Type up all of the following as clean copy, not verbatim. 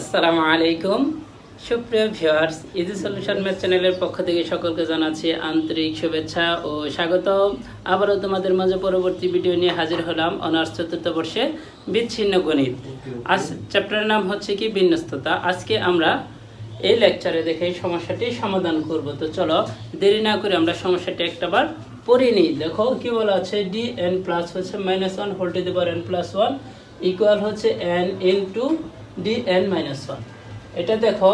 আসসালামু আলাইকুম সুপ্রিয় ভিউয়ার্স, ইজি সলিউশন ম্যাথ চ্যানেলের পক্ষ থেকে সকলকে জানাচ্ছি আন্তরিক শুভেচ্ছা ও স্বাগত। আবারও তোমাদের মাঝে পরবর্তী ভিডিও নিয়ে হাজির হলাম। অনার্স চতুর্থ বর্ষে বিচ্ছিন্ন গণিত। আজ চ্যাপ্টারের নাম হচ্ছে কি বিন্যস্ততা। আজকে আমরা এই লেকচারে দেখে এই সমস্যাটি সমাধান করব। তো চলো দেরি না করে আমরা সমস্যাটি একটাবার পড়ে নিই। দেখো কি বলা আছে, ডি এন প্লাস হচ্ছে -1 whole to the power n plus 1 equal হচ্ছে n ইন্টু dn মাইনাস 1। এটা দেখো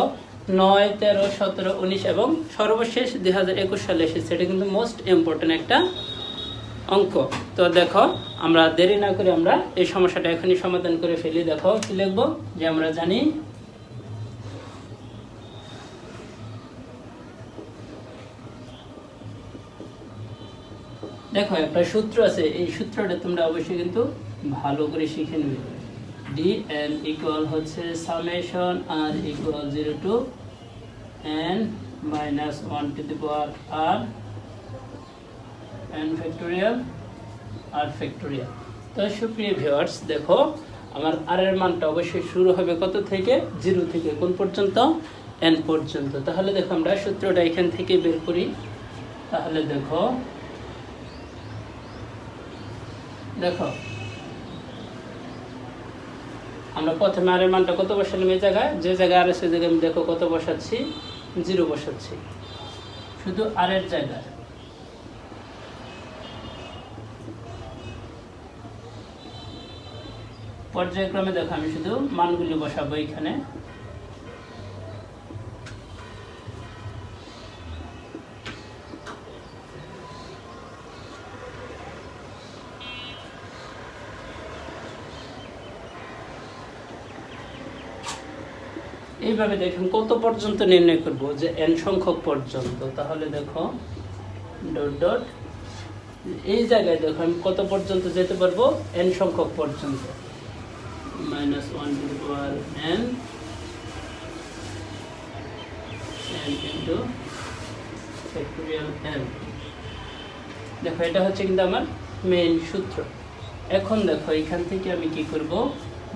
9, 13, 17, 19 এবং সর্বশেষ 2021 সালে এসেছে। এটা কিন্তু মোস্ট ইম্পর্টেন্ট একটা অঙ্ক। তো দেখো আমরা দেরি না করে আমরা এই সমস্যাটা এখনই সমাধান করে ফেলি। দেখো কি লিখবো, যে আমরা জানি দেখো একটা সূত্র আছে, এই সূত্রটা তোমরা অবশ্যই কিন্তু ভালো করে শিখে নেবে। dn ইকুয়াল হচ্ছে summation r equal 0 to n minus 1 to the power r n factorial r factorial. তো সুপ্রিয় ভিউয়ার্স, দেখো আমার r এর মানটা অবশ্যই শুরু হবে কত থেকে, 0 থেকে কোন পর্যন্ত, n পর্যন্ত। তাহলে দেখো আমরা সূত্রটা এখান থেকে বের করি। তাহলে দেখো আমরা প্রথমে আর এর মানটা কত বসালাম, এই জায়গায় যে জায়গায় আর আছে জায়গায় আমি দেখো কত বসাচ্ছি, 0 বসাচ্ছি শুধু আর এর জায়গায়। পর্যায়ক্রমে দেখো আমি শুধু মানগুলি বসাবো এখানে। এইভাবে দেখুন কত পর্যন্ত নির্ণয় করব, যে n সংখ্যক পর্যন্ত। তাহলে দেখো ডট ডট এই জায়গায় দেখো আমি কত পর্যন্ত যেতে পারবো, n সংখ্যক পর্যন্ত, -1 to the power n into factorial n। দেখো এটা হচ্ছে কিন্তু আমার মেইন সূত্র। এখন দেখো এখান থেকে আমি কি করব,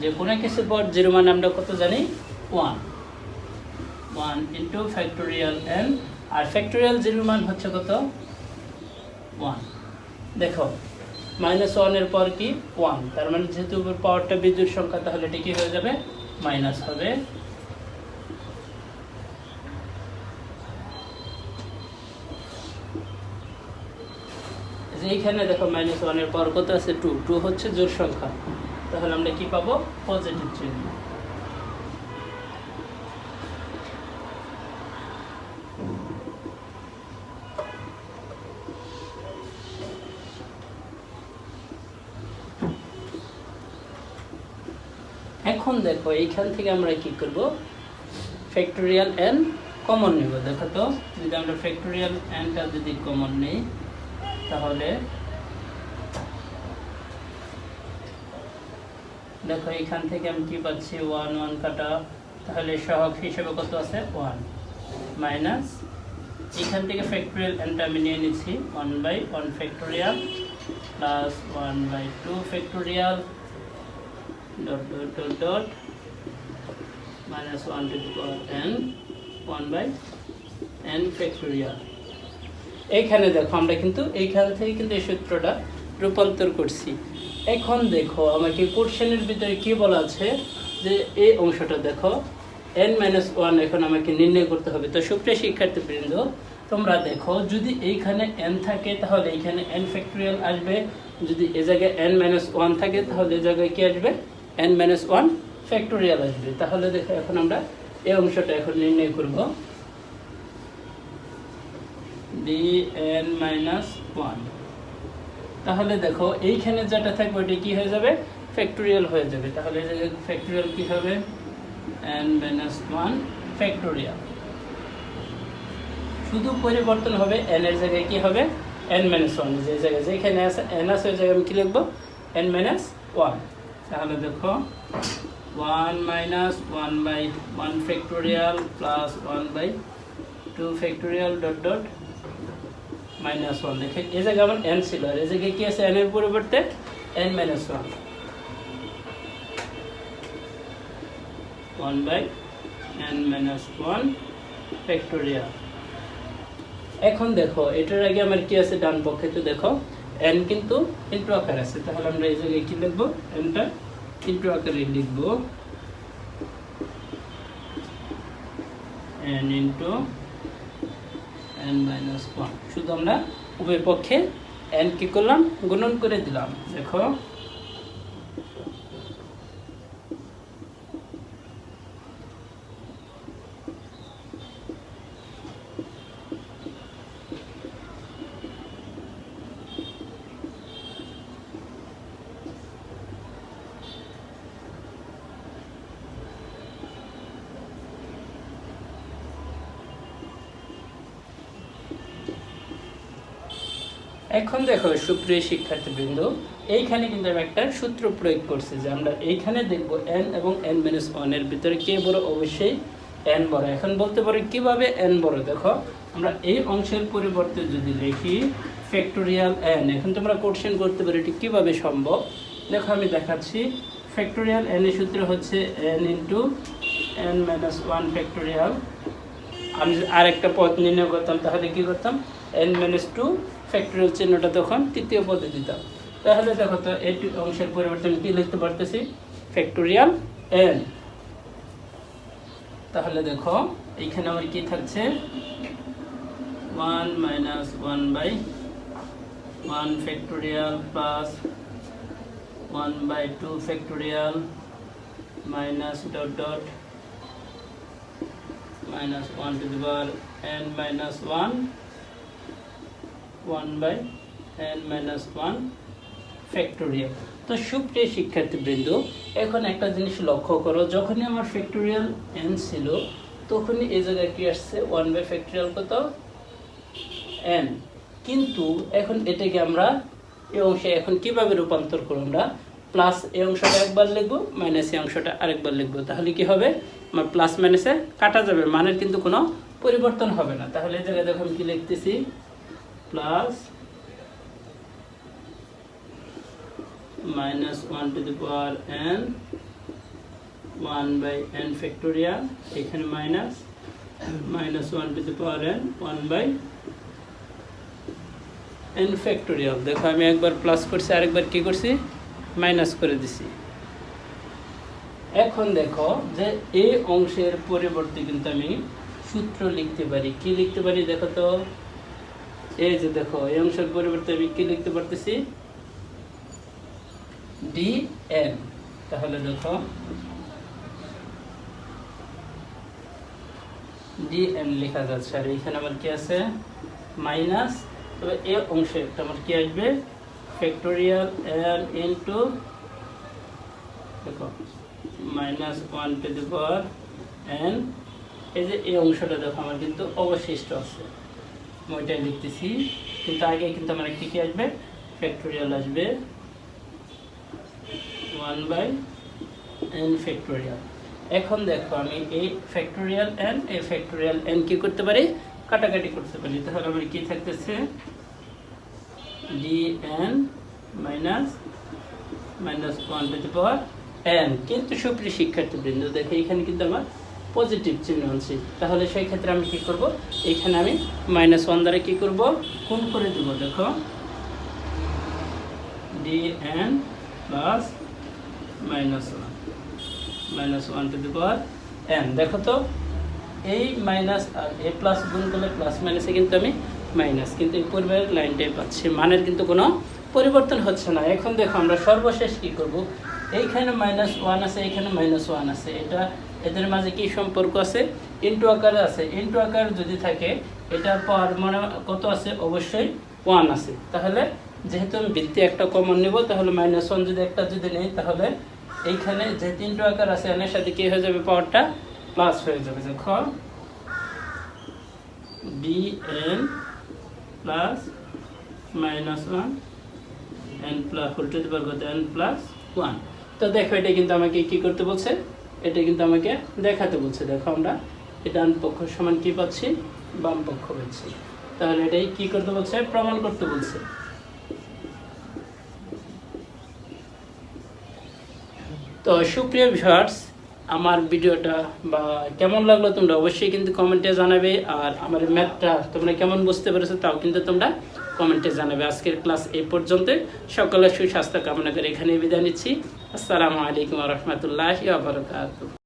যে কোনো কিছু পর 0 মানে আমরা কত জানি, 1 into factorial n, r factorial 0 মান হচ্ছে কত, 1। দেখো -1 এর পর কি 1, তার মানে যেহেতু পাওয়ারটা বিজোড় সংখ্যা তাহলে এটা কি হয়ে যাবে, মাইনাস হবে। এইখানে দেখো -1 এর পর কত আছে, 2 হচ্ছে জোড় সংখ্যা, তাহলে আমরা কি পাবো, পজিটিভ চিহ্ন। এখন দেখো এইখান থেকে আমরা কি করব, ফ্যাক্টোরিয়াল n কমন নেব। দেখো তো যদি আমরা ফ্যাক্টোরিয়াল nটা যদি কমন নেই, তাহলে দেখো এইখান থেকে আমি কি পাচ্ছি, 1 কাটা, তাহলে সহগ হিসেবে কত আছে, 1 মাইনাস এখান থেকে ফ্যাক্টোরিয়াল nটা আমি নিয়ে নিচ্ছি 1/1 factorial plus 1/2 factorial dot dot dot dot -1 to the power n 1/n factorial. এইখানে দেখো আমরা কিন্তু এইখান থেকে কিন্তু এই সূত্রটা রূপান্তর করছি। এখন দেখো আমাকে কোশ্চেনের ভিতরে কি বলা আছে, যে এই অংশটা দেখো n-1 এখন আমাকে নির্ণয় করতে হবে। তো সুপ্রিয় শিক্ষার্থীবৃন্দ, তোমরা দেখো যদি এইখানে n থাকে তাহলে এইখানে n ফ্যাক্টোরিয়াল আসবে, যদি এ জায়গায় n-1 থাকে তাহলে এ জায়গায় কি আসবে, n-1 ফ্যাক্টোরিয়াল আসবে। তাহলে দেখো এখন আমরা এই অংশটা এখন নির্ণয় করব, dn-1। তাহলে দেখো এইখানে যেটা থাকবে ওটা কি হয়ে যাবে, ফ্যাক্টোরিয়াল হয়ে যাবে। তাহলে এই জায়গায় ফ্যাক্টোরিয়াল কি হবে, n-1 ফ্যাক্টোরিয়াল। শুধু পরিবর্তন হবে, n এর জায়গায় কি হবে, n-1, যে জায়গায় যেখানে আছে n আছে ওই জায়গায় আমি কি লিখবো, n-1। তাহলে দেখো 1 factorial plus 1/2 factorial dot dot -1। দেখে এই জায়গায় আমার n ছিল, আর এই জায়গায় কি আছে, n এর পরিবর্তে n-1। 1/n-1 factorial. এখন দেখো এটার আগে আমার কি আছে ডান পক্ষে, তো দেখো n কিন্তু ইনটু আকার আছে, তাহলে আমরা এই জায়গায় কি লিখব, nটা ইনটু আকারে লিখব, n ইনটু n-1। শুধু আমরা উভয় পক্ষে n কি করলাম, গুণন করে দিলাম। দেখো এখন দেখো সুপ্রিয় শিক্ষার্থীবৃন্দ, এইখানে কিন্তু আমি একটা সূত্র প্রয়োগ করছি যে আমরা এইখানে দেখব n এবং n-1 এর ভিতরে কে বড়, অবশ্যই n বড়। এখন বলতে পারি কিভাবে n বড়, দেখো আমরা এই অংশের পরিবর্তে যদি লিখি ফ্যাক্টোরিয়াল n, এখন তোমরা কোশ্চেন করতে পারো এটি কিভাবে সম্ভব। দেখো আমি দেখাচ্ছি, ফ্যাক্টোরিয়াল n এর সূত্র হচ্ছে n ইন্টু n-1 ফ্যাক্টোরিয়াল। আমি আরেকটা পদ নির্ণয় করতাম, তাহলে কি করতাম, n-2 ফ্যাক্টোরিয়াল চিহ্নটা তখন তৃতীয় পদে দিতাম। তাহলে দেখো তো এই অংশের পরিবর্তে আমি কি লিখতে পারতেছি, ফ্যাক্টোরিয়াল n। তাহলে দেখো এইখানে আমার কি থাকছে, 1-1/1 factorial plus 1/2 factorial minus dot dot -1 to the power n-1 1/n-1 factorial. তো সুপ্রিয় শিক্ষার্থীবৃন্দ, এখন একটা জিনিস লক্ষ্য করো, যখনই আমার ফ্যাক্টোরিয়াল n ছিল তখনই এই জায়গায় কি আসছে, 1/ফ্যাক্টোরিয়াল কত, n। কিন্তু এখন এটাকে আমরা এই অংশে এখন কিভাবে রূপান্তর করব, আমরা প্লাস এই অংশটা একবার লিখবো, মাইনাস এই অংশটা আরেকবার লিখবো, তাহলে কি হবে, আমার প্লাস মাইনাসে কাটা যাবে, মানের কিন্তু কোনো পরিবর্তন হবে না। তাহলে এই জায়গায় দেখো আমি কি লিখতেছি, plus -1 to the power n 1/n factorial, এখানে minus -1 to the power n 1/n factorial. দেখো আমি একবার প্লাস করছি, আরেকবার কি করছি, মাইনাস করে দিছি। এখন দেখো যে এই অংশের পরিবর্তে কিন্তু আমি সূত্র লিখতে পারি, কি লিখতে পারি, দেখো তো এই যে দেখো এই অংশের পরিবর্তে আমি কি লিখতে পারতেছি, dn। তাহলে দেখো dn লেখা যাচ্ছে, আর এখানে আমার কি আছে, মাইনাস, তবে এই অংশে একটা আমার কি আসবে, ফ্যাক্টোরিয়াল n ইন্টু দেখো -1 to the power n। এই যে এই অংশটা দেখো আমার কিন্তু অবশিষ্ট আছে, ওইটাই লিখতেছি, কিন্তু আগে কিন্তু আমার কি কি আসবে, ফ্যাক্টোরিয়াল আসবে 1/n ফ্যাক্টোরিয়াল। এখন দেখো আমি এই ফ্যাক্টোরিয়াল n, এই ফ্যাক্টোরিয়াল n কি করতে পারি, কাটাকাটি করতে পারি, তাহলে আমার কি থাকতেছে, dn -1 to the power n। কিন্তু সুপ্রিয় শিক্ষার্থীবৃন্দ দেখো এখানে কিন্তু আমার পজিটিভ চিহ্ন আছে, তাহলে সেই ক্ষেত্রে আমি কি করব, এখানে আমি -1 দ্বারা কি করব, গুণ করে দেব। দেখো dn plus -1 to the power n। দেখো তো এই মাইনাস আর এ প্লাস গুণ করলে প্লাস মাইনাসে কিন্তু আমি মাইনাস, কিন্তু এই পূর্বের লাইনটাই পাচ্ছি, মানের কিন্তু কোনো পরিবর্তন হচ্ছে না। এখন দেখো আমরা সর্বশেষ কি করব, এইখানে -1 আছে, এইখানে -1 আছে, এটা এদের মাঝে কি সম্পর্ক আছে, ইনটু আকারে আছে, ইনটু আকার যদি থাকে এটার পাওয়ার মানে কত আছে, অবশ্যই 1 আছে। তাহলে যেহেতু আমি ভিত্তি একটা কমন নেব, তাহলে -1 যদি একটা যদি নেই, তাহলে এইখানে যেহেতু ইনটু আকার আছে n এর সাথে কি হয়ে যাবে, পাওয়ারটা প্লাস হয়ে যাবে। দেখো dn plus -1 n plus whole to the power কত, n প্লাস 1। তো দেখো এটা কিন্তু আমাকে কি করতে বলছে, এটা কিন্তু আমাকে দেখাতে বলছে। দেখো আমরা এই ডান পক্ষ সমান কি পাচ্ছি, বাম পক্ষ পাচ্ছি, তাহলে এটাই কি করতে বলছে, প্রমাণ করতে বলছে। তো সুপ্রিয় ভিউয়ার্স, আমার ভিডিওটা বা কেমন লাগলো তোমরা অবশ্যই কিন্তু কমেন্টে জানাবে। আর আমার ম্যাথটা তোমরা কেমন বুঝতে পেরেছো তাও কিন্তু তোমরা কমেন্টে জানাবে। আজকের ক্লাস এই পর্যন্ত। সকলের সুস্বাস্থ্য কামনা করে এখানে বিদায় নিচ্ছি। আসসালামু আলাইকুম ওয়া রাহমাতুল্লাহি ওয়া বারাকাতুহু।